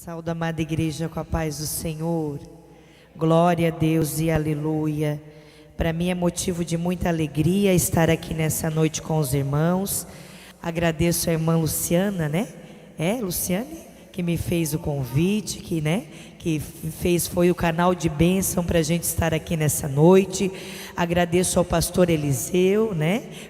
Saúde, amada igreja, com a paz do Senhor. Glória a Deus e aleluia. Para mim é motivo de muita alegria estar aqui nessa noite com os irmãos. Agradeço a irmã Luciana, Luciane, que me fez o convite, foi o canal de bênção para a gente estar aqui nessa noite. Agradeço ao pastor Eliseu,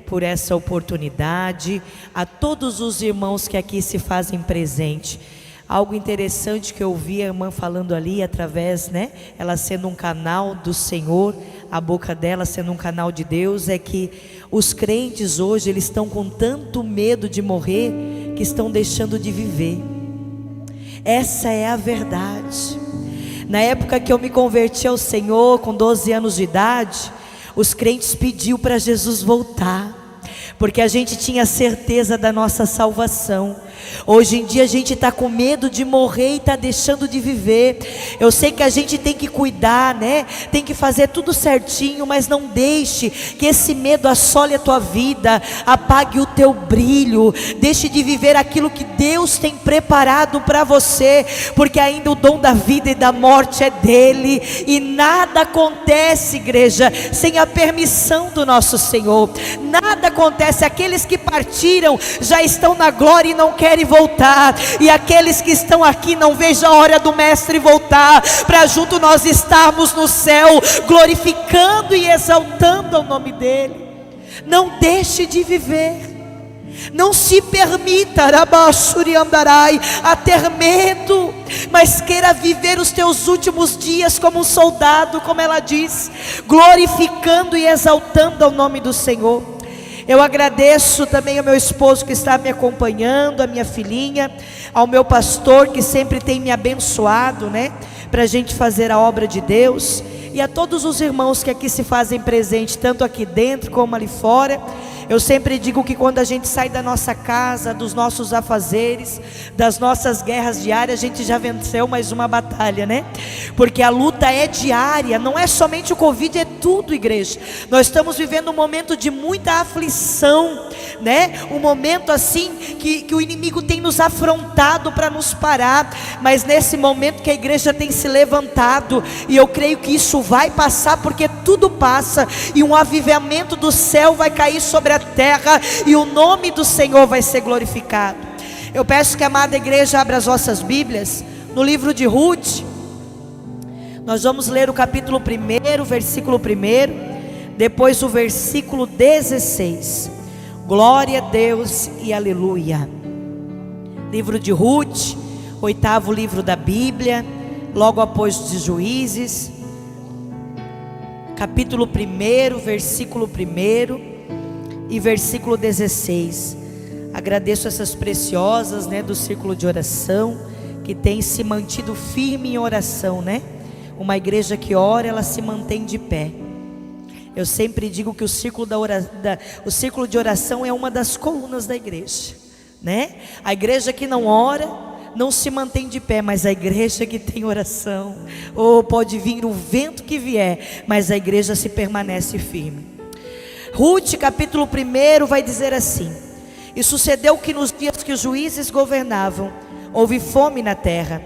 por essa oportunidade, a todos os irmãos que aqui se fazem presente. Algo interessante que eu ouvi a irmã falando ali, através, ela sendo um canal do Senhor, a boca dela sendo um canal de Deus, é que os crentes hoje, eles estão com tanto medo de morrer, que estão deixando de viver. Essa é a verdade. Na época que eu me converti ao Senhor, com 12 anos de idade, os crentes pediam para Jesus voltar, porque a gente tinha certeza da nossa salvação. Hoje em dia a gente está com medo de morrer e está deixando de viver. Eu sei que a gente tem que cuidar, tem que fazer tudo certinho, mas não deixe que esse medo assole a tua vida, apague o teu brilho. Deixe de viver aquilo que Deus tem preparado para você, porque ainda o dom da vida e da morte é dele, e nada acontece, igreja, sem a permissão do nosso Senhor. Nada acontece. Aqueles que partiram já estão na glória e não querem voltar, e aqueles que estão aqui não vejam a hora do mestre voltar, para junto nós estarmos no céu, glorificando e exaltando o nome dele. Não deixe de viver, não se permita a ter medo, mas queira viver os teus últimos dias como um soldado, como ela diz, glorificando e exaltando o nome do Senhor. Eu agradeço também ao meu esposo que está me acompanhando, a minha filhinha, ao meu pastor que sempre tem me abençoado, para a gente fazer a obra de Deus, e a todos os irmãos que aqui se fazem presente, tanto aqui dentro como ali fora. Eu sempre digo que quando a gente sai da nossa casa, dos nossos afazeres, das nossas guerras diárias, a gente já venceu mais uma batalha, porque a luta é diária, não é somente o Covid, é tudo, igreja. Nós estamos vivendo um momento de muita aflição, um momento assim que o inimigo tem nos afrontado para nos parar, mas nesse momento que a igreja tem se levantado, e eu creio que isso vai passar, porque tudo passa, e um avivamento do céu vai cair sobre a terra, e o nome do Senhor vai ser glorificado. Eu peço que a amada igreja abra as vossas Bíblias no livro de Ruth. Nós vamos ler o capítulo 1, versículo 1, depois o versículo 16. Glória a Deus e aleluia. Livro de Ruth, 8º livro da Bíblia, logo após de Juízes, capítulo 1, versículo 1 e versículo 16. Agradeço essas preciosas, do círculo de oração, que tem se mantido firme em oração, Uma igreja que ora, ela se mantém de pé. Eu sempre digo que o círculo de oração é uma das colunas da igreja, A igreja que não ora não se mantém de pé, mas a igreja que tem oração, pode vir o vento que vier, mas a igreja se permanece firme. Ruth capítulo 1 vai dizer assim: e sucedeu que nos dias que os juízes governavam, houve fome na terra.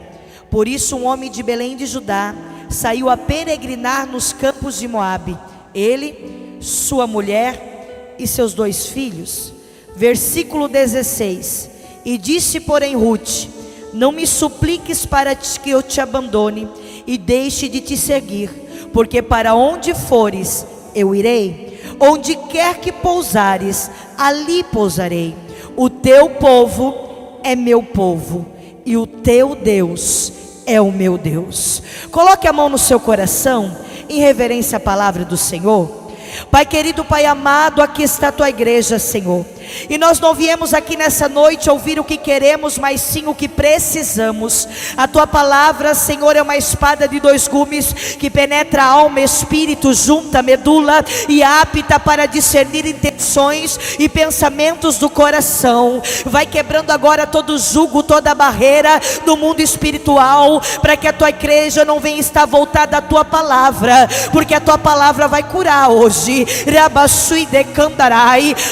Por isso um homem de Belém de Judá saiu a peregrinar nos campos de Moabe, ele, sua mulher e seus 2 filhos. Versículo 16: e disse porém Ruth: não me supliques para que eu te abandone e deixe de te seguir, porque para onde fores eu irei, onde quer que pousares, ali pousarei. O teu povo é meu povo, e o teu Deus é o meu Deus. Coloque a mão no seu coração, em reverência à palavra do Senhor. Pai querido, Pai amado, aqui está a tua igreja, Senhor, e nós não viemos aqui nessa noite ouvir o que queremos, mas sim o que precisamos. A tua palavra, Senhor, é uma espada de 2 gumes, que penetra alma, espírito, junta, medula, e apta para discernir intenções e pensamentos do coração. Vai quebrando agora todo jugo, toda barreira do mundo espiritual, para que a tua igreja não venha estar voltada à tua palavra, porque a tua palavra vai curar hoje.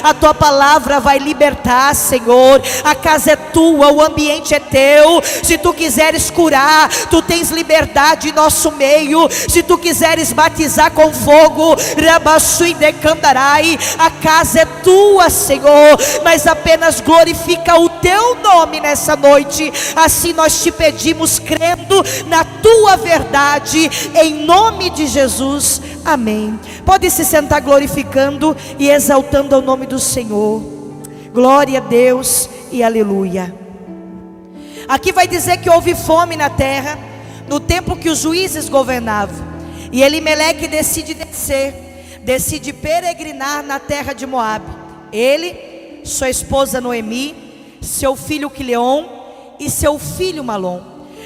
A tua palavra palavra vai libertar, Senhor. A casa é tua, o ambiente é teu. Se tu quiseres curar, tu tens liberdade em nosso meio. Se tu quiseres batizar com fogo, a casa é tua, Senhor. Mas apenas glorifica o teu nome nessa noite. Assim nós te pedimos, crendo na tua verdade, em nome de Jesus, amém. Pode se sentar glorificando e exaltando o nome do Senhor. Glória a Deus e aleluia. Aqui vai dizer que houve fome na terra no tempo que os juízes governavam, e Elimeleque decide descer, decide peregrinar na terra de Moabe. Ele, sua esposa Noemi, seu filho Quileon e seu filho Malom.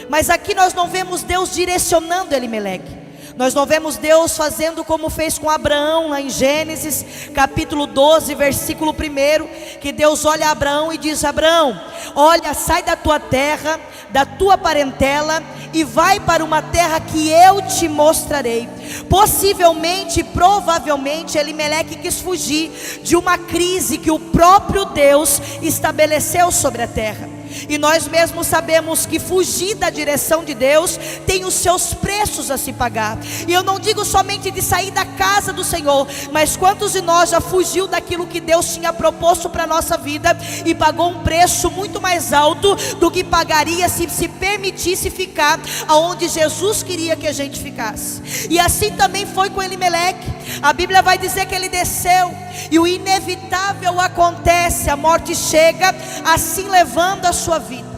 Mas aqui nós não vemos Deus direcionando Elimeleque. Nós não vemos Deus fazendo como fez com Abraão lá em Gênesis capítulo 12 versículo 1, que Deus olha a Abraão e diz: Abraão, olha, sai da tua terra, da tua parentela, e vai para uma terra que eu te mostrarei. Possivelmente, provavelmente, Elimeleque quis fugir de uma crise que o próprio Deus estabeleceu sobre a terra. E nós mesmos sabemos que fugir da direção de Deus tem os seus preços a se pagar. E eu não digo somente de sair da casa do Senhor, mas quantos de nós já fugiu daquilo que Deus tinha proposto para a nossa vida e pagou um preço muito mais alto do que pagaria se permitisse ficar aonde Jesus queria que a gente ficasse. E assim também foi com Elimeleque. A Bíblia vai dizer que ele desceu, e o inevitável acontece, a morte chega, assim levando a sua vida.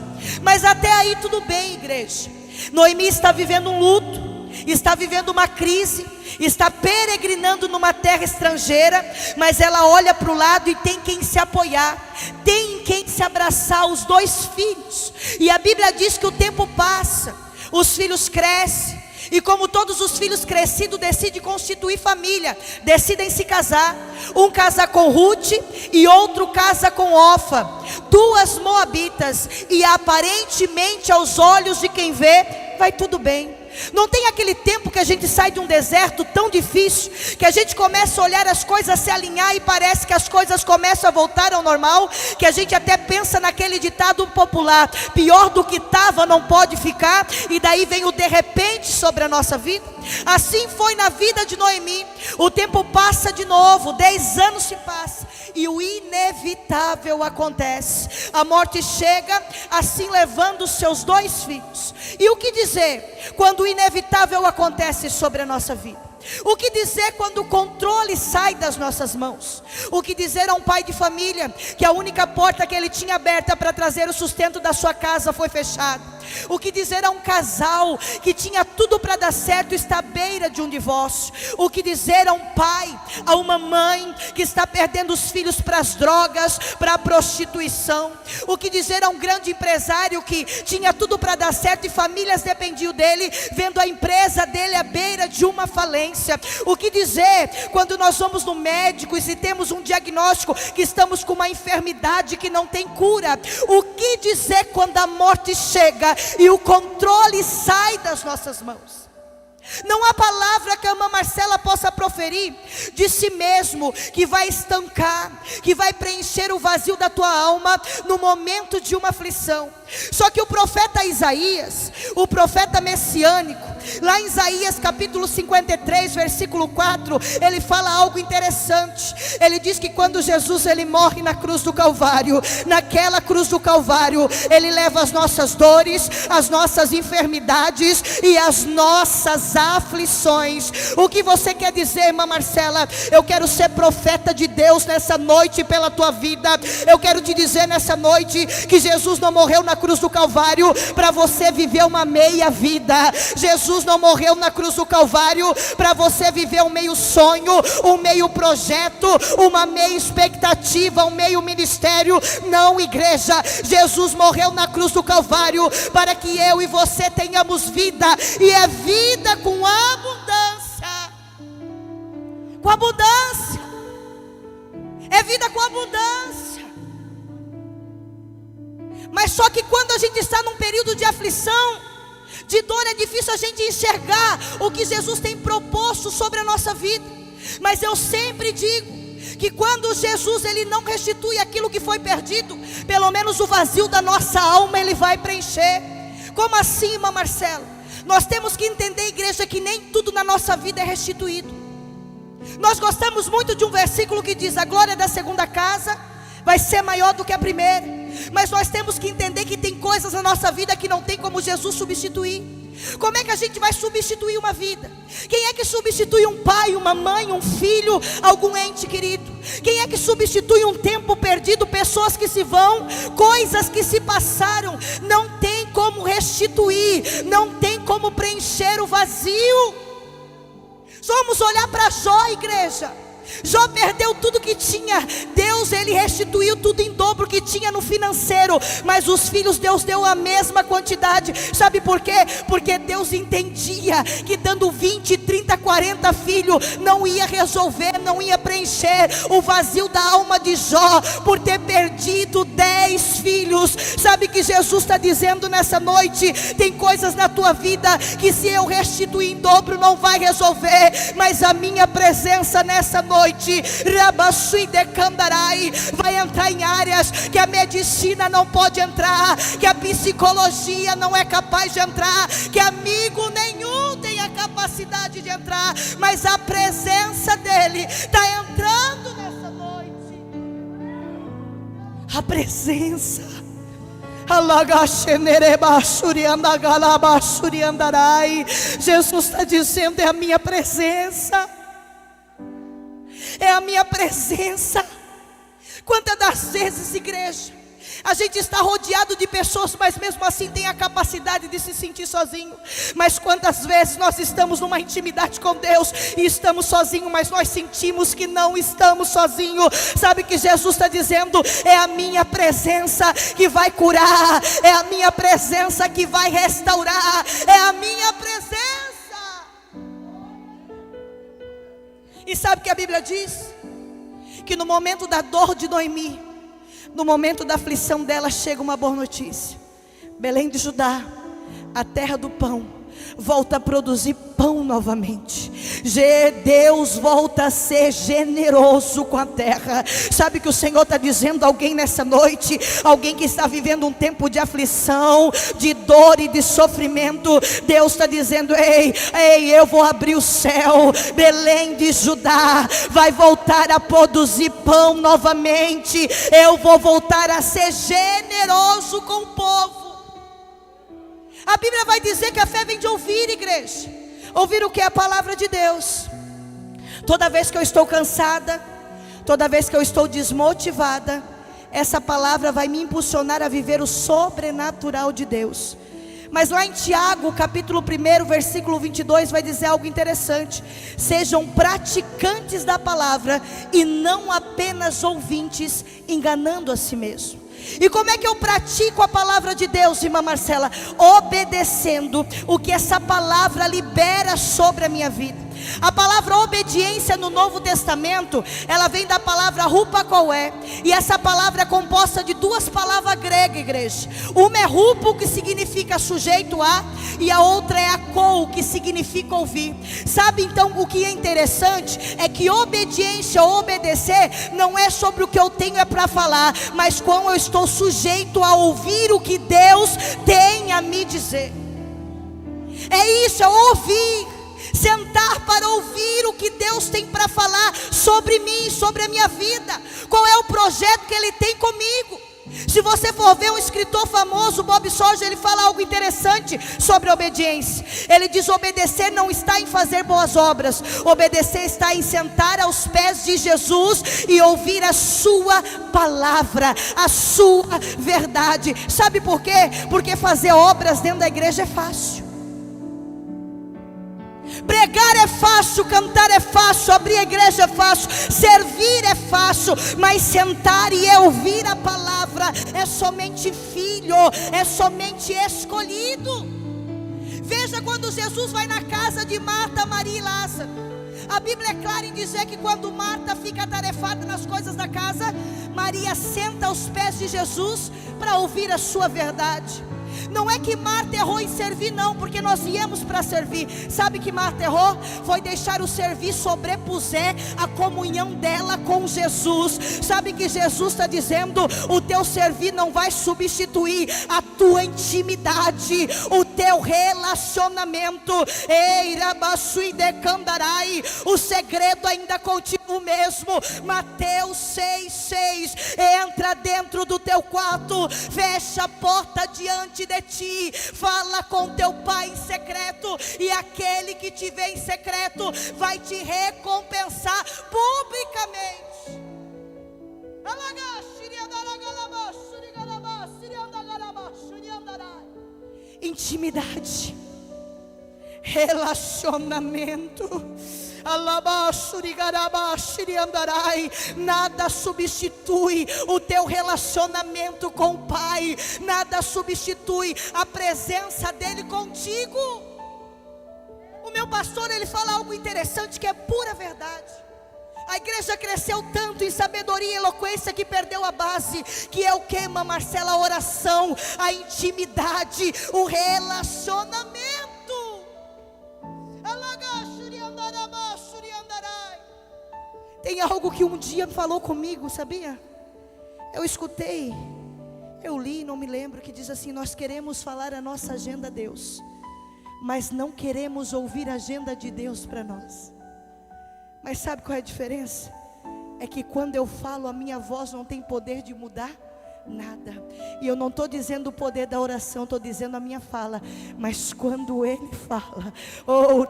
Mas até aí tudo bem, igreja. Noemi está vivendo um luto, está vivendo uma crise, está peregrinando numa terra estrangeira, mas ela olha para o lado e tem quem se apoiar, tem quem se abraçar, os dois filhos. E a Bíblia diz que o tempo passa, os filhos crescem, e como todos os filhos crescidos decidem constituir família, decidem se casar. Um casa com Ruth e outro casa com Ofa, duas moabitas, e aparentemente aos olhos de quem vê, vai tudo bem. Não tem aquele tempo que a gente sai de um deserto tão difícil, que a gente começa a olhar as coisas se alinhar e parece que as coisas começam a voltar ao normal, que a gente até pensa naquele ditado popular: pior do que estava não pode ficar. E daí vem o de repente sobre a nossa vida. Assim foi na vida de Noemi. O tempo passa de novo, 10 anos se passam, e o inevitável acontece. A morte chega, assim levando os seus dois filhos. E o que dizer quando o inevitável acontece sobre a nossa vida? O que dizer quando o controle sai das nossas mãos? O que dizer a um pai de família que a única porta que ele tinha aberta para trazer o sustento da sua casa foi fechada? O que dizer a um casal que tinha tudo para dar certo e está à beira de um divórcio? O que dizer a um pai, a uma mãe que está perdendo os filhos para as drogas, para a prostituição? O que dizer a um grande empresário que tinha tudo para dar certo e famílias dependiam dele, vendo a empresa dele à beira de uma falência? O que dizer quando nós vamos no médico e se temos um diagnóstico que estamos com uma enfermidade que não tem cura? O que dizer quando a morte chega e o controle sai das nossas mãos? Não há palavra que a irmã Marcela possa proferir de si mesmo que vai estancar, que vai preencher o vazio da tua alma no momento de uma aflição. Só que o profeta Isaías, o profeta messiânico, lá em Isaías capítulo 53 versículo 4, ele fala algo interessante. Ele diz que quando Jesus ele morre na cruz do Calvário, naquela cruz do Calvário, ele leva as nossas dores, as nossas enfermidades e as nossas aflições. O que você quer dizer, irmã Marcela? Eu quero ser profeta de Deus nessa noite pela tua vida. Eu quero te dizer nessa noite que Jesus não morreu na cruz do Calvário para você viver uma meia vida. Jesus não morreu na cruz do Calvário para você viver um meio sonho, um meio projeto, uma meia expectativa, um meio ministério. Não, igreja, Jesus morreu na cruz do Calvário para que eu e você tenhamos vida, e é vida com abundância. Com abundância. É vida com abundância. Mas só que quando a gente está num período de aflição, de dor, é difícil a gente enxergar o que Jesus tem proposto sobre a nossa vida. Mas eu sempre digo que quando Jesus ele não restitui aquilo que foi perdido, pelo menos o vazio da nossa alma ele vai preencher. Como assim, irmã Marcela? Nós temos que entender, igreja, que nem tudo na nossa vida é restituído. Nós gostamos muito de um versículo que diz: a glória da segunda casa vai ser maior do que a primeira. Mas nós temos que entender que tem coisas na nossa vida que não tem como Jesus substituir. Como é que a gente vai substituir uma vida? Quem é que substitui um pai, uma mãe, um filho, algum ente querido? Quem é que substitui um tempo perdido, pessoas que se vão, coisas que se passaram? Não tem como restituir, não tem como preencher o vazio. Vamos olhar para Jó, igreja. Jó perdeu tudo que tinha. Deus ele restituiu tudo em dobro que tinha no financeiro, mas os filhos Deus deu a mesma quantidade. Sabe por quê? Porque Deus entendia que dando 20, 30, 40 filhos não ia resolver, não ia preencher o vazio da alma de Jó, por ter perdido 10 filhos. Sabe que Jesus está dizendo nessa noite: tem coisas na tua vida que se eu restituir em dobro não vai resolver, mas a minha presença nessa noite vai entrar em áreas que a medicina não pode entrar, que a psicologia não é capaz de entrar, que amigo nenhum tem a capacidade de entrar, mas a presença dele está entrando nessa noite. A presença. Jesus está dizendo: é a minha presença. É a minha presença. Quantas das vezes, igreja, a gente está rodeado de pessoas, mas mesmo assim tem a capacidade de se sentir sozinho. Mas quantas vezes nós estamos numa intimidade com Deus e estamos sozinhos, mas nós sentimos que não estamos sozinhos. Sabe que Jesus está dizendo: é a minha presença que vai curar, é a minha presença que vai restaurar, é a minha presença. E sabe que a Bíblia diz? Que no momento da dor de Noemi, no momento da aflição dela, chega uma boa notícia. Belém de Judá, a terra do pão, volta a produzir pão novamente. Deus volta a ser generoso com a terra. Sabe que o Senhor está dizendo a alguém nessa noite, alguém que está vivendo um tempo de aflição, de dor e de sofrimento. Deus está dizendo: ei, eu vou abrir o céu. Belém de Judá vai voltar a produzir pão novamente. Eu vou voltar a ser generoso com o povo. A Bíblia vai dizer que a fé vem de ouvir, igreja. Ouvir o que é a palavra de Deus. Toda vez que eu estou cansada, toda vez que eu estou desmotivada, essa palavra vai me impulsionar a viver o sobrenatural de Deus. Mas lá em Tiago, capítulo 1, versículo 22, vai dizer algo interessante: sejam praticantes da palavra e não apenas ouvintes, enganando a si mesmo. E como é que eu pratico a palavra de Deus, irmã Marcela? Obedecendo o que essa palavra libera sobre a minha vida. A palavra obediência no Novo Testamento, ela vem da palavra rupakoé. E essa palavra é composta de duas palavras gregas, igreja. Uma é rupo, que significa sujeito a, e a outra é akou, que significa ouvir. Sabe então o que é interessante? É que obediência, obedecer, não é sobre o que eu tenho é para falar, mas como eu estou sujeito a ouvir o que Deus tem a me dizer. É isso, é ouvir. Sentar para ouvir o que Deus tem para falar sobre mim, sobre a minha vida. Qual é o projeto que Ele tem comigo? Se você for ver um escritor famoso, Bob Sorge, ele fala algo interessante sobre a obediência. Ele diz: obedecer não está em fazer boas obras, obedecer está em sentar aos pés de Jesus e ouvir a sua palavra, a sua verdade. Sabe por quê? Porque fazer obras dentro da igreja é fácil. Pregar é fácil, cantar é fácil, abrir a igreja é fácil, servir é fácil, mas sentar e ouvir a palavra é somente filho, é somente escolhido. Veja quando Jesus vai na casa de Marta, Maria e Lázaro. A Bíblia é clara em dizer que quando Marta fica atarefada nas coisas da casa, Maria senta aos pés de Jesus para ouvir a sua verdade. Não é que Marta errou em servir, não, porque nós viemos para servir. Sabe que Marta errou? Foi deixar o servir sobrepuser a comunhão dela com Jesus. Sabe que Jesus está dizendo: o teu servir não vai substituir a tua intimidade, o teu relacionamento. Ei, Rabassui de Candarai, o segredo ainda continua o mesmo. Mateus 6,6: entra dentro do teu quarto, fecha a porta diante de ti, fala com teu pai em secreto, e aquele que te vê em secreto vai te recompensar publicamente. Intimidade, relacionamento. Nada substitui o teu relacionamento com o Pai, nada substitui a presença dele contigo. O meu pastor, ele fala algo interessante que é pura verdade. A igreja cresceu tanto em sabedoria e eloquência que perdeu a base, que é o que, irmã Marcela? A oração, a intimidade, o relacionamento. Tem algo que um dia falou comigo, sabia? Eu escutei, eu li, não me lembro, que diz assim: nós queremos falar a nossa agenda a Deus, mas não queremos ouvir a agenda de Deus para nós. Mas sabe qual é a diferença? É que quando eu falo, a minha voz não tem poder de mudar nada. E eu não estou dizendo o poder da oração, estou dizendo a minha fala. Mas quando ele fala, oh,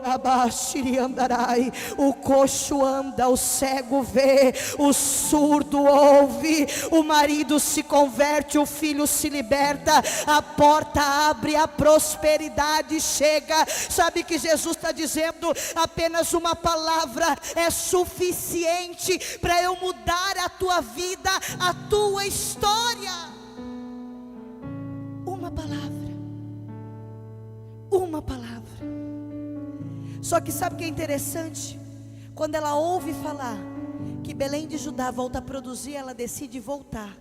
andarai, o coxo anda, o cego vê, o surdo ouve, o marido se converte, o filho se liberta, a porta abre, a prosperidade chega. Sabe que Jesus está dizendo: apenas uma palavra é suficiente para eu mudar a tua vida, a tua história. Uma palavra, uma palavra. Só que sabe o que é interessante? Quando ela ouve falar que Belém de Judá volta a produzir, ela decide voltar,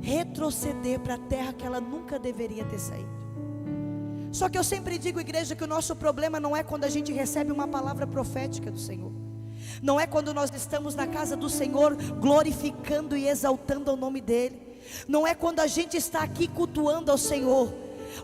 retroceder para a terra que ela nunca deveria ter saído. Só que eu sempre digo, igreja, que o nosso problema não é quando a gente recebe uma palavra profética do Senhor, não é quando nós estamos na casa do Senhor glorificando e exaltando o nome dEle, não é quando a gente está aqui cultuando ao Senhor.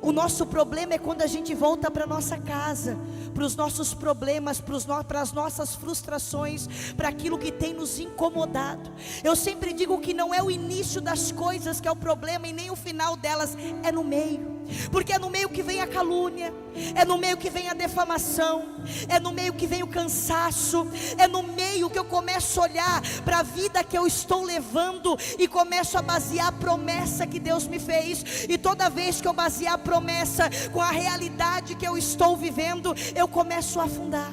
O nosso problema é quando a gente volta para a nossa casa, para os nossos problemas, para as nossas frustrações, para aquilo que tem nos incomodado. Eu sempre digo que não é o início das coisas que é o problema, e nem o final delas, é no meio. Porque é no meio que vem a calúnia, é no meio que vem a defamação, é no meio que vem o cansaço, é no meio que eu começo a olhar para a vida que eu estou levando e começo a basear a promessa que Deus me fez. E toda vez que eu basear a promessa com a realidade que eu estou vivendo, eu começo a afundar.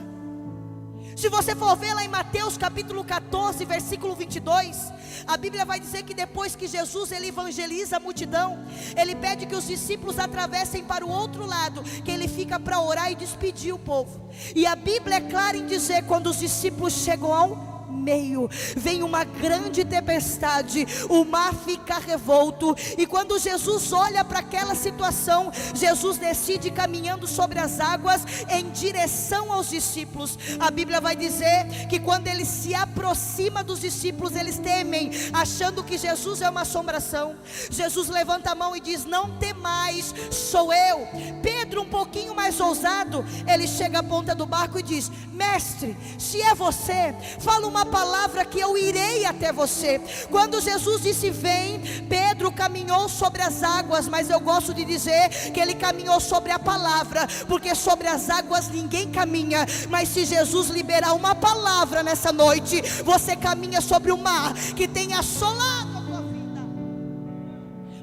Se você for ver lá em Mateus capítulo 14, versículo 22, a Bíblia vai dizer que depois que Jesus ele evangeliza a multidão, ele pede que os discípulos atravessem para o outro lado, que ele fica para orar e despedir o povo. E a Bíblia é clara em dizer, quando os discípulos chegam ao meio, vem uma grande tempestade, o mar fica revolto, e quando Jesus olha para aquela situação, Jesus decide ir caminhando sobre as águas em direção aos discípulos. A Bíblia vai dizer que quando ele se aproxima dos discípulos, eles temem, achando que Jesus é uma assombração. Jesus levanta a mão e diz: não temais, sou eu. Pedro, um pouquinho mais ousado, ele chega à ponta do barco e diz: mestre, se é você, fala uma palavra que eu irei até você. Quando Jesus disse vem, Pedro caminhou sobre as águas, mas eu gosto de dizer que ele caminhou sobre a palavra, porque sobre as águas ninguém caminha, mas se Jesus liberar uma palavra nessa noite, você caminha sobre o mar que tem assolado a tua vida.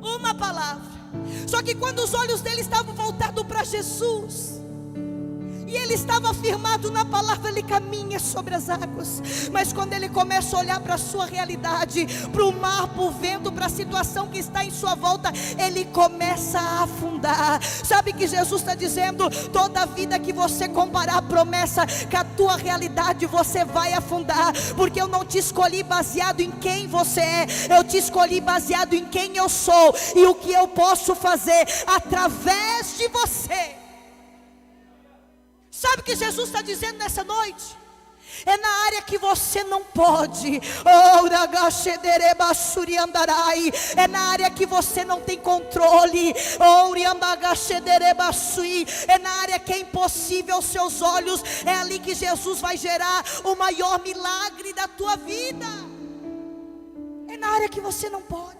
Uma palavra. Só que quando os olhos dele estavam voltados para Jesus, E ele estava firmado na palavra, ele caminha sobre as águas. Mas quando ele começa a olhar para a sua realidade, para o mar, para o vento, para a situação que está em sua volta, ele começa a afundar. Sabe que Jesus está dizendo: toda vida que você comparar a promessa com a tua realidade, você vai afundar. Porque eu não te escolhi baseado em quem você é, eu te escolhi baseado em quem eu sou e o que eu posso fazer através de você. Sabe o que Jesus está dizendo nessa noite? É na área que você não pode, é na área que você não tem controle, é na área que é impossível aos seus olhos. É ali que Jesus vai gerar o maior milagre da tua vida. É na área que você não pode.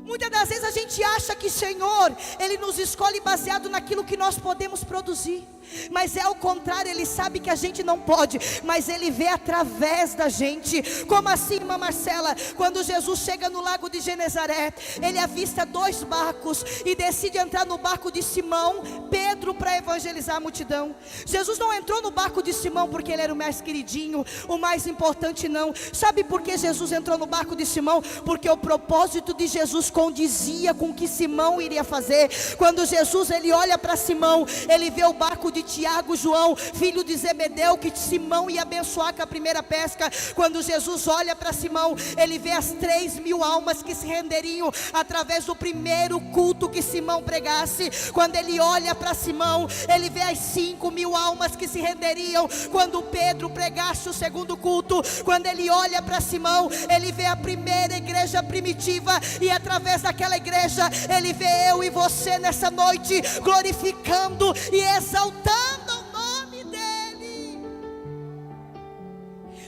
Muitas das vezes a gente acha que Senhor, Ele nos escolhe baseado naquilo que nós podemos produzir. Mas é ao contrário, Ele sabe que a gente não pode, mas Ele vê através da gente. Como assim, irmã Marcela? Quando Jesus chega no lago de Genezaré, Ele avista 2 barcos e decide entrar no barco de Simão, Pedro, para evangelizar a multidão. Jesus não entrou no barco de Simão porque ele era o mais queridinho, o mais importante, não. Sabe por que Jesus entrou no barco de Simão? Porque o propósito de Jesus condizia com o que Simão iria fazer. Quando Jesus ele olha para Simão, ele vê o barco de Tiago, João, filho de Zebedeu, que Simão ia abençoar com a primeira pesca. Quando Jesus olha para Simão, ele vê as 3.000 almas que se renderiam através do primeiro culto que Simão pregasse. Quando ele olha para Simão, ele vê as 5.000 almas que se renderiam quando Pedro pregasse o segundo culto. Quando ele olha para Simão, ele vê a primeira igreja primitiva, e através daquela igreja, ele vê eu e você nessa noite, glorificando e exaltando o nome dEle.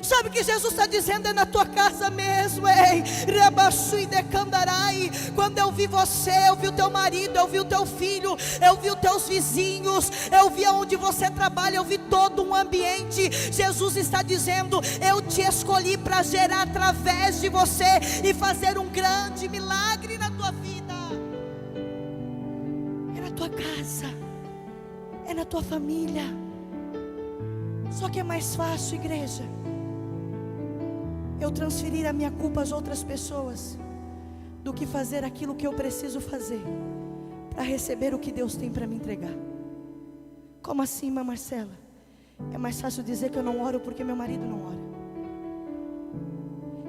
Sabe o que Jesus está dizendo? É na tua casa mesmo, ei. Quando eu vi você, eu vi o teu marido, eu vi o teu filho, eu vi os teus vizinhos, eu vi onde você trabalha, eu vi todo um ambiente. Jesus está dizendo: eu te escolhi para gerar através de você e fazer um grande milagre na tua vida. É na tua casa, é na tua família. Só que é mais fácil, igreja, eu transferir a minha culpa às outras pessoas do que fazer aquilo que eu preciso fazer para receber o que Deus tem para me entregar. Como assim, irmã Marcela? É mais fácil dizer que eu não oro porque meu marido não ora.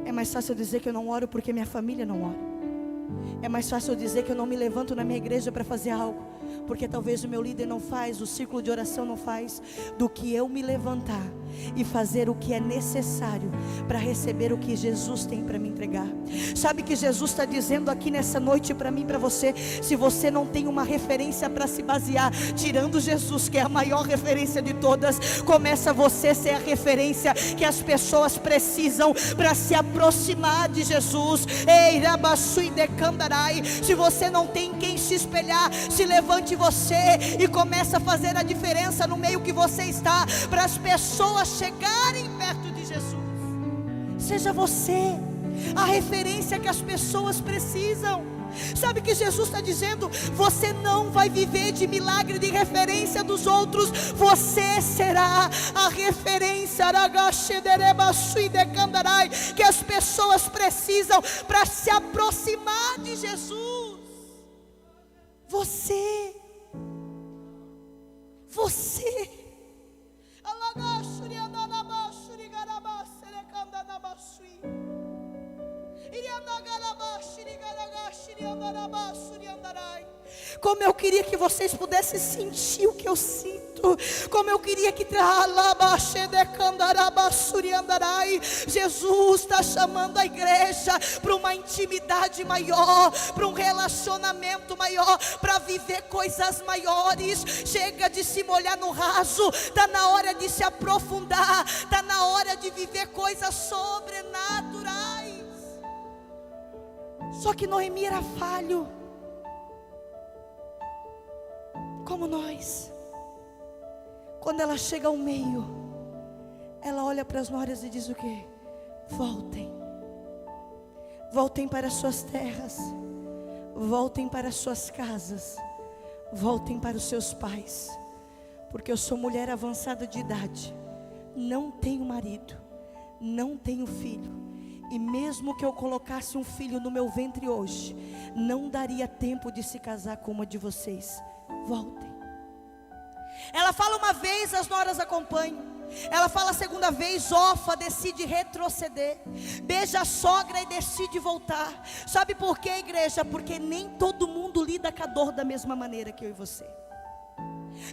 É mais fácil dizer que eu não oro porque minha família não ora. É mais fácil dizer que eu não me levanto na minha igreja para fazer algo porque talvez o meu líder não faz, o círculo de oração não faz, do que eu me levantar e fazer o que é necessário para receber o que Jesus tem para me entregar. Sabe que Jesus está dizendo aqui nessa noite para mim e para você: se você não tem uma referência para se basear, tirando Jesus, que é a maior referência de todas, começa você a ser a referência que as pessoas precisam para se aproximar de Jesus. Ei, Rabassui de Candarai, se você não tem quem se espelhar, se levante você e começa a fazer a diferença no meio que você está, para as pessoas chegarem perto de Jesus. Seja você a referência que as pessoas precisam. Sabe que Jesus está dizendo? Você não vai viver de milagre, de referência dos outros. Você será a referência que as pessoas precisam para se aproximar de Jesus. Você como eu queria que vocês pudessem sentir o que eu sinto. Como eu queria que Jesus está chamando a igreja para uma intimidade maior, para um relacionamento maior, para viver coisas maiores. Chega de se molhar no raso, está na hora de se aprofundar, está na hora de viver coisas sobrenaturais. Só que Noemi era falho, como nós. Quando ela chega ao meio, ela olha para as noras e diz o quê? Voltem, voltem para as suas terras, voltem para as suas casas, voltem para os seus pais, porque eu sou mulher avançada de idade, não tenho marido, não tenho filho, e mesmo que eu colocasse um filho no meu ventre hoje, não daria tempo de se casar com uma de vocês. Voltem. Ela fala uma vez, as noras acompanham. Ela fala a segunda vez, Orfa decide retroceder, beija a sogra e decide voltar. Sabe por quê, igreja? Porque nem todo mundo lida com a dor da mesma maneira que eu e você.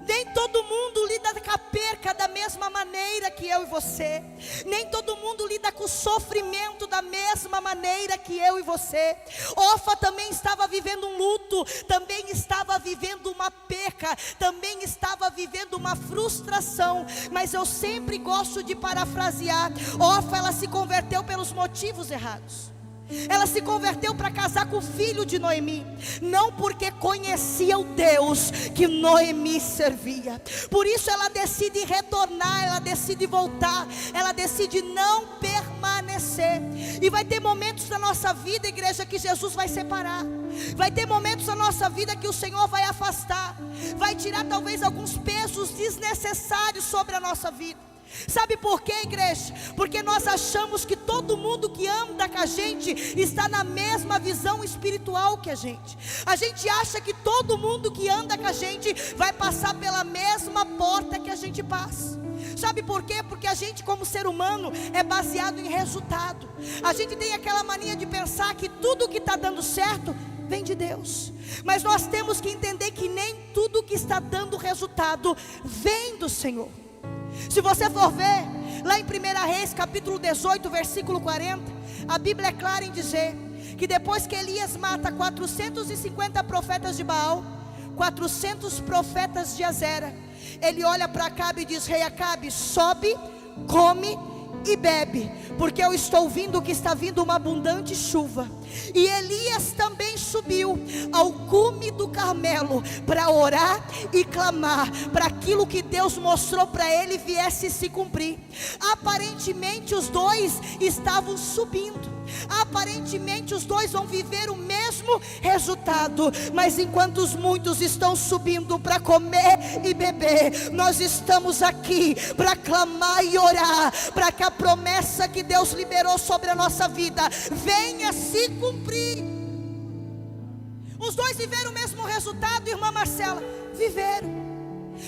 Nem todo mundo lida com a perca da mesma maneira que eu e você. Nem todo mundo lida com o sofrimento da mesma maneira que eu e você. Orfa também estava vivendo um luto, também estava vivendo uma perca, também estava vivendo uma frustração. Mas eu sempre gosto de parafrasear. Orfa, ela se converteu pelos motivos errados. Ela se converteu para casar com o filho de Noemi, não porque conhecia o Deus que Noemi servia. Por isso ela decide retornar, ela decide voltar, ela decide não permanecer. E vai ter momentos na nossa vida, igreja, que Jesus vai separar. Vai ter momentos na nossa vida que o Senhor vai afastar, vai tirar talvez alguns pesos desnecessários sobre a nossa vida. Sabe por quê, igreja? Porque nós achamos que todo mundo que anda com a gente está na mesma visão espiritual que a gente. A gente acha que todo mundo que anda com a gente vai passar pela mesma porta que a gente passa. Sabe por quê? Porque a gente, como ser humano, é baseado em resultado. A gente tem aquela mania de pensar que tudo que está dando certo vem de Deus. Mas nós temos que entender que nem tudo que está dando resultado vem do Senhor. Se você for ver, lá em 1 Reis, capítulo 18, versículo 40, a Bíblia é clara em dizer que depois que Elias mata 450 profetas de Baal, 400 profetas de Azera, ele olha para Acabe e diz: Rei Acabe, sobe, come e bebe, porque eu estou ouvindo que está vindo uma abundante chuva. E Elias também subiu ao cume do Carmelo para orar e clamar para aquilo que Deus mostrou para ele viesse se cumprir. Aparentemente os dois estavam subindo, aparentemente os dois vão viver o mesmo resultado, mas enquanto os muitos estão subindo para comer e beber, nós estamos aqui para clamar e orar para que a promessa que Deus liberou sobre a nossa vida venha se cumprir. Os dois viveram o mesmo resultado, irmã Marcela, viveram.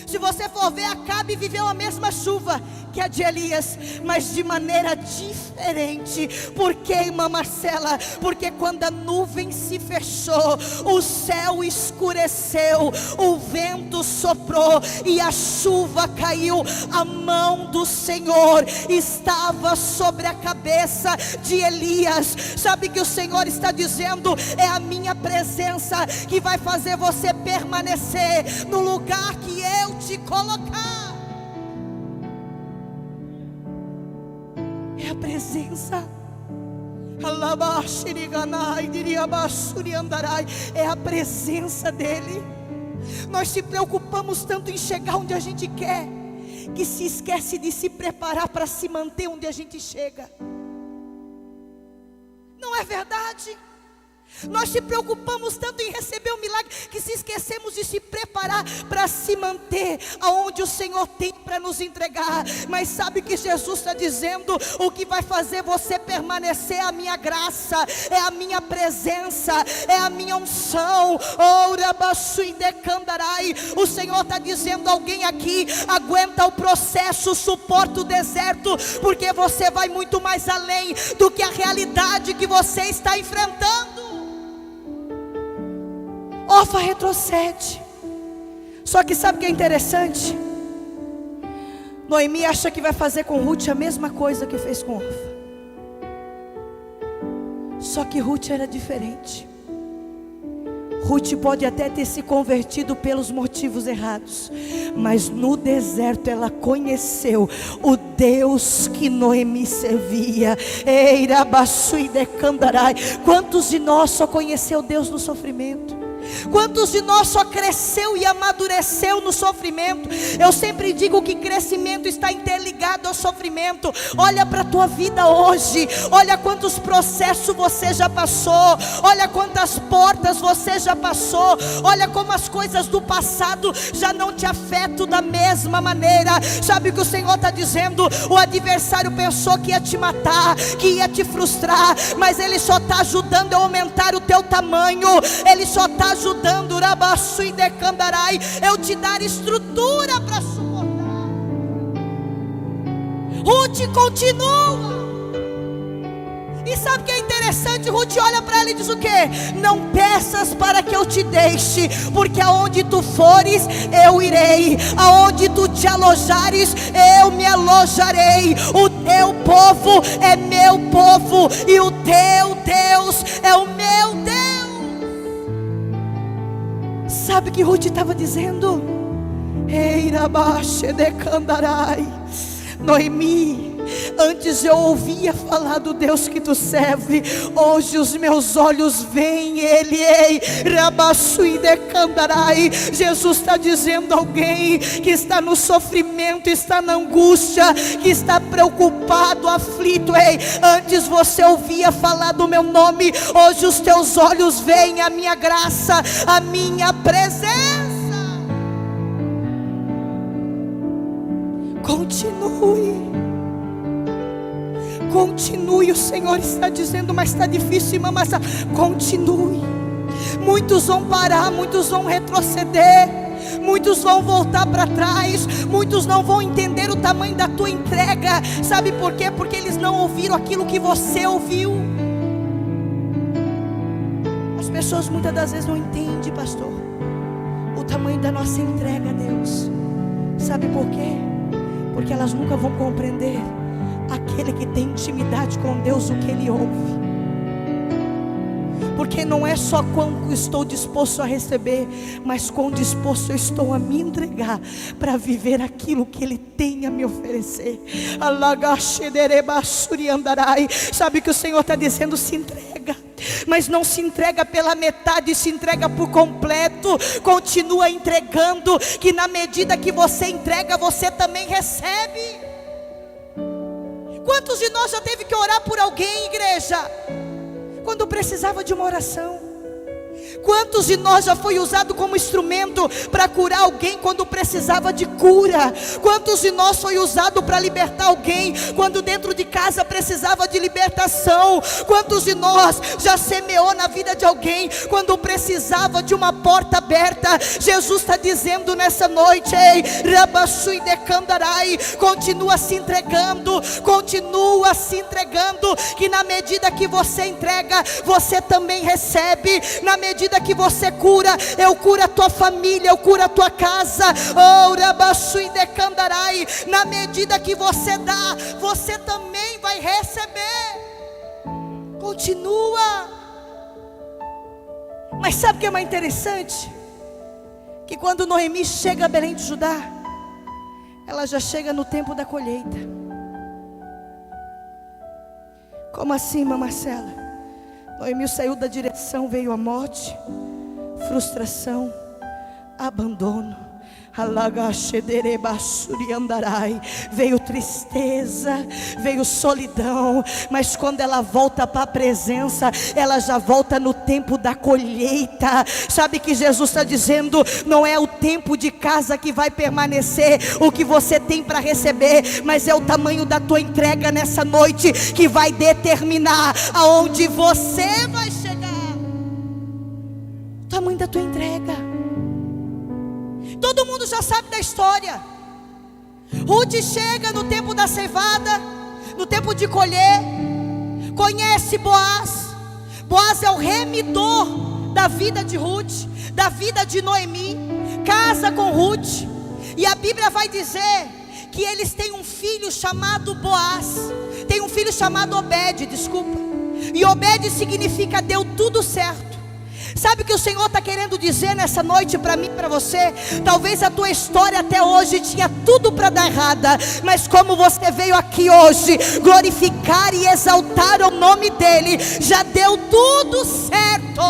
Se você for ver, Acabe viveu a mesma chuva que a de Elias, mas de maneira diferente. Por que, irmã Marcela? Porque quando a nuvem se fechou, o céu escureceu, o vento soprou e a chuva caiu. A mão do Senhor estava sobre a cabeça de Elias. Sabe que o Senhor está dizendo: é a minha presença que vai fazer você permanecer no lugar que eu te colocar. É a presença. É a presença dele. Nós se preocupamos tanto em chegar onde a gente quer, que se esquece de se preparar para se manter onde a gente chega. Não é verdade? Nós se preocupamos tanto em receber o milagre, que se esquecemos de se preparar para se manter aonde o Senhor tem para nos entregar. Mas sabe que Jesus está dizendo: o que vai fazer você permanecer é a minha graça, é a minha presença, é a minha unção. O Senhor está dizendo: alguém aqui aguenta o processo, suporta o deserto, porque você vai muito mais além do que a realidade que você está enfrentando. Orfa retrocede. Só que sabe o que é interessante? Noemi acha que vai fazer com Ruth a mesma coisa que fez com Orfa. Só que Ruth era diferente. Ruth pode até ter se convertido pelos motivos errados, mas no deserto ela conheceu o Deus que Noemi servia. Quantos de nós só conheceu Deus no sofrimento? Quantos de nós só cresceu e amadureceu no sofrimento? Eu sempre digo que crescimento está interligado ao sofrimento. Olha para a tua vida hoje, olha quantos processos você já passou, olha quantas portas você já passou, olha como as coisas do passado já não te afetam da mesma maneira. Sabe o que o Senhor está dizendo? O adversário pensou que ia te matar, que ia te frustrar, mas ele só está ajudando a aumentar o teu tamanho, ele só está ajudando eu te dar estrutura para suportar. Ruth continua. E sabe o que é interessante? Ruth olha para ela e diz o quê? Não peças para que eu te deixe, porque aonde tu fores eu irei, aonde tu te alojares eu me alojarei. O teu povo é meu povo e o teu Deus é o meu Deus. Sabe o que Ruth estava dizendo? Noemi, antes eu ouvia falar do Deus que tu serve, hoje os meus olhos veem Ele. Jesus está dizendo a alguém que está no sofrimento, está na angústia, que está preocupado, aflito: ei, antes você ouvia falar do meu nome, hoje os teus olhos veem a minha graça, a minha presença. Continue, o Senhor está dizendo, mas está difícil, irmã, mas continue. Muitos vão parar, muitos vão retroceder, muitos vão voltar para trás, muitos não vão entender o tamanho da tua entrega. Sabe por quê? Porque eles não ouviram aquilo que você ouviu. As pessoas muitas das vezes não entendem, pastor, o tamanho da nossa entrega a Deus. Sabe por quê? Porque elas nunca vão compreender aquele que tem intimidade com Deus, o que Ele ouve. Porque não é só quanto estou disposto a receber, mas quão disposto eu estou a me entregar para viver aquilo que Ele tem a me oferecer. Sabe que o Senhor está dizendo? Se entrega, mas não se entrega pela metade, se entrega por completo. Continua entregando, que na medida que você entrega, você também recebe. Quantos de nós já teve que orar por alguém, igreja, quando precisava de uma oração? Quantos de nós já foi usado como instrumento para curar alguém quando precisava de cura? Quantos de nós foi usado para libertar alguém quando dentro de casa precisava de libertação? Quantos de nós já semeou na vida de alguém quando precisava de uma porta aberta? Jesus está dizendo nessa noite: ei, continua se entregando, que na medida que você entrega, você também recebe. Na medida que você cura, eu curo a tua família, eu curo a tua casa. Na medida que você dá, você também vai receber. Continua. Mas sabe o que é mais interessante? Que quando Noemi chega a Belém de Judá, ela já chega no tempo da colheita. Como assim, irmã Marcela? Noemi saiu da direção, veio a morte, frustração, abandono, veio tristeza, veio solidão. Mas quando ela volta para a presença, ela já volta no tempo da colheita. Sabe que Jesus está dizendo? Não é o tempo de casa que vai permanecer o que você tem para receber, mas é o tamanho da tua entrega nessa noite que vai determinar aonde você vai chegar. O tamanho da tua entrega. Todo mundo já sabe da história. Ruth chega no tempo da ceivada, no tempo de colher, conhece Boaz. Boaz é o remidor da vida de Ruth, da vida de Noemi. Casa com Ruth, e a Bíblia vai dizer que eles têm um filho chamado Boaz, tem um filho chamado Obed, desculpa. E Obed significa deu tudo certo. Sabe o que o Senhor está querendo dizer nessa noite para mim e para você? Talvez a tua história até hoje tinha tudo para dar errada, mas como você veio aqui hoje glorificar e exaltar o nome dEle, já deu tudo certo.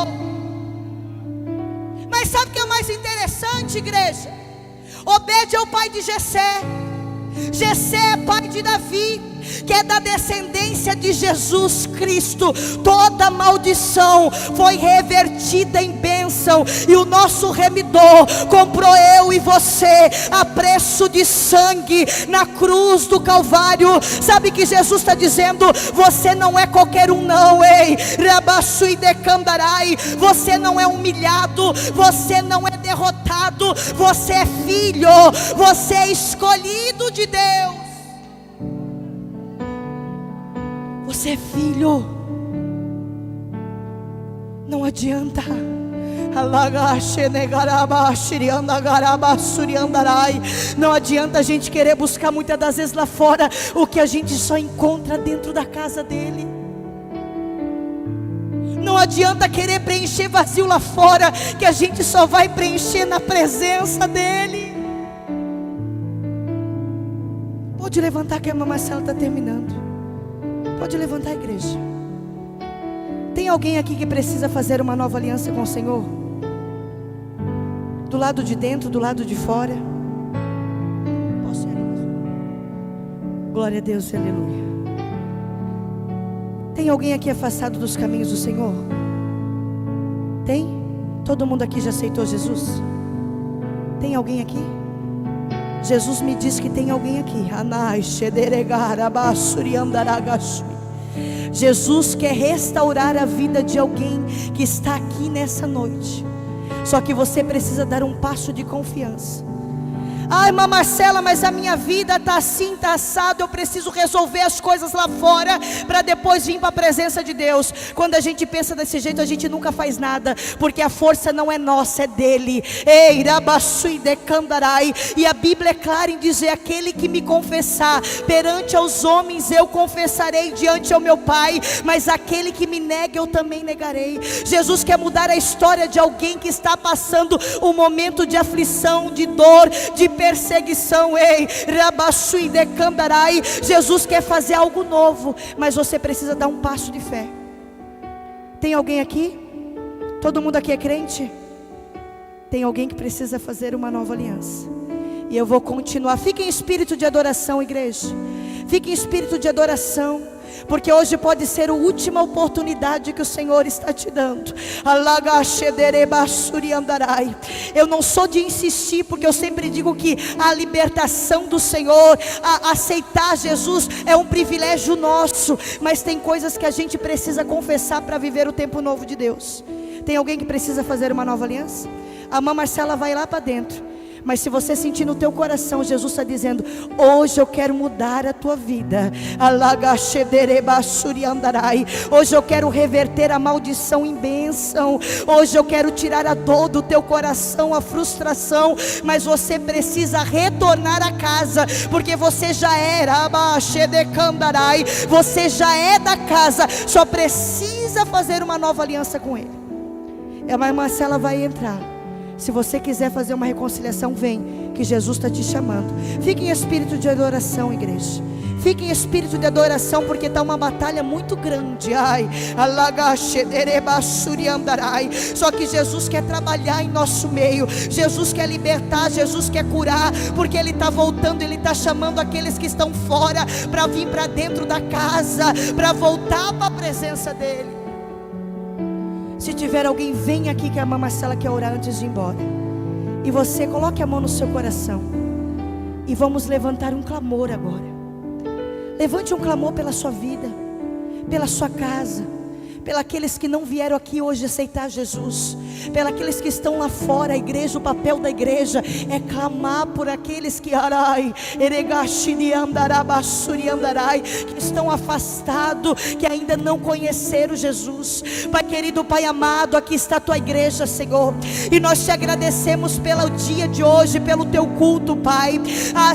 sabe o que é mais interessante, igreja? Obed é o pai de Jessé. Jessé é pai de Davi, que é da descendência de Jesus Cristo. Toda maldição foi revertida em bênção, e o nosso remidor comprou eu e você a preço de sangue na cruz do Calvário. Sabe que Jesus está dizendo: você não é qualquer um não, ei, Rabassui de Candarai. Você não é humilhado, você não é derrotado, você é filho, você é escolhido de Deus. Você é filho. Não adianta. Não adianta a gente querer buscar muitas das vezes lá fora o que a gente só encontra dentro da casa dele. Não adianta querer preencher vazio lá fora, que a gente só vai preencher na presença dele. Pode levantar, que a irmã Marcela está terminando. Pode levantar, a igreja. Tem alguém aqui que precisa fazer uma nova aliança com o Senhor? Do lado de dentro, do lado de fora. Posso ir? Glória a Deus e aleluia. Tem alguém aqui afastado dos caminhos do Senhor? Tem? Todo mundo aqui já aceitou Jesus? Tem alguém aqui? Jesus me diz que tem alguém aqui. Jesus quer restaurar a vida de alguém que está aqui nessa noite. Só que você precisa dar um passo de confiança. Ah, irmã Marcela, mas a minha vida está assim, está assado. Eu preciso resolver as coisas lá fora para depois vir para a presença de Deus. Quando a gente pensa desse jeito, a gente nunca faz nada, porque a força não é nossa, é dele. Ei, Rabassui de Candarai. E a Bíblia é clara em dizer: aquele que me confessar perante aos homens, eu confessarei diante ao meu Pai. Mas aquele que me nega, eu também negarei. Jesus quer mudar a história de alguém que está passando um momento de aflição, de dor, de perseguição. Ei, Rabassui de Candarai. Jesus quer fazer algo novo, mas você precisa dar um passo de fé. Tem alguém aqui? Todo mundo aqui é crente? Tem alguém que precisa fazer uma nova aliança. E eu vou continuar. Fique em espírito de adoração, igreja. Fique em espírito de adoração, porque hoje pode ser a última oportunidade que o Senhor está te dando. Eu não sou de insistir, porque eu sempre digo que a libertação do Senhor, a aceitar Jesus é um privilégio nosso. Mas tem coisas que a gente precisa confessar para viver o tempo novo de Deus. Tem alguém que precisa fazer uma nova aliança? A irmã Marcela vai lá para dentro. Mas se você sentir no teu coração, Jesus está dizendo: hoje eu quero mudar a tua vida. Hoje eu quero reverter a maldição em bênção. Hoje eu quero tirar a dor do teu coração, a frustração. Mas você precisa retornar a casa, porque você já era, você já é da casa. Só precisa fazer uma nova aliança com Ele. A irmã Marcela vai entrar. Se você quiser fazer uma reconciliação, vem, que Jesus está te chamando. Fique em espírito de adoração, igreja. Fique em espírito de adoração, porque está uma batalha muito grande. Ai, só que Jesus quer trabalhar em nosso meio. Jesus quer libertar, Jesus quer curar, porque Ele está voltando. Ele está chamando aqueles que estão fora para vir para dentro da casa, para voltar para a presença dEle. Se tiver alguém, vem aqui, que a irmã Marcela quer orar antes de ir embora. E você coloque a mão no seu coração, e vamos levantar um clamor agora. Levante um clamor pela sua vida, pela sua casa, pelos que não vieram aqui hoje aceitar Jesus, pelos que estão lá fora. A igreja, o papel da igreja é clamar por aqueles que que estão afastados, que ainda não conheceram Jesus. Pai querido, Pai amado, aqui está a tua igreja, Senhor, e nós te agradecemos pelo dia de hoje, pelo teu culto, Pai.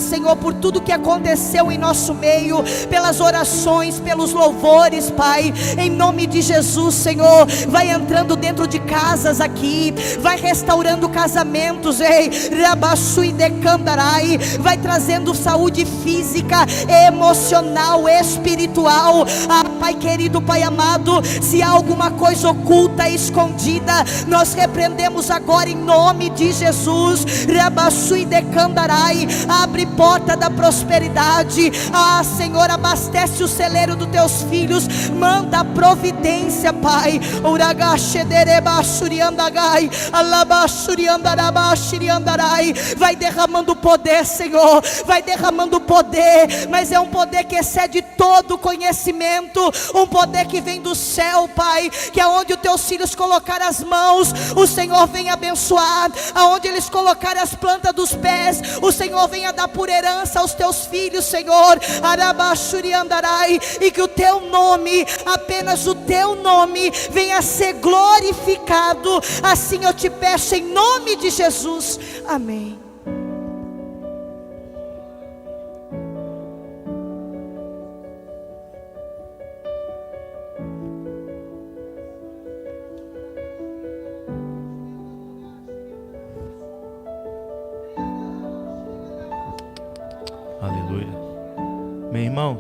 Senhor, por tudo que aconteceu em nosso meio, pelas orações, pelos louvores, Pai, em nome de Jesus. Jesus, Senhor, vai entrando dentro de casas aqui, vai restaurando casamentos, ei, Rabassui decandarai, vai trazendo saúde física, emocional, espiritual. Pai querido, Pai amado, se há alguma coisa oculta, escondida, nós repreendemos agora em nome de Jesus. Rabassui decandarai, abre porta da prosperidade. Senhor, abastece o celeiro dos teus filhos, manda providência, Pai. Vai derramando poder, Senhor, vai derramando poder, mas é um poder que excede todo conhecimento, um poder que vem do céu, Pai, que aonde os teus filhos colocar as mãos, o Senhor vem abençoar, aonde eles colocarem as plantas dos pés, o Senhor venha dar por herança aos teus filhos, Senhor. E que o teu nome, apenas o teu nome, venha a ser glorificado. Assim eu te peço em nome de Jesus, amém. Aleluia. Meu irmão,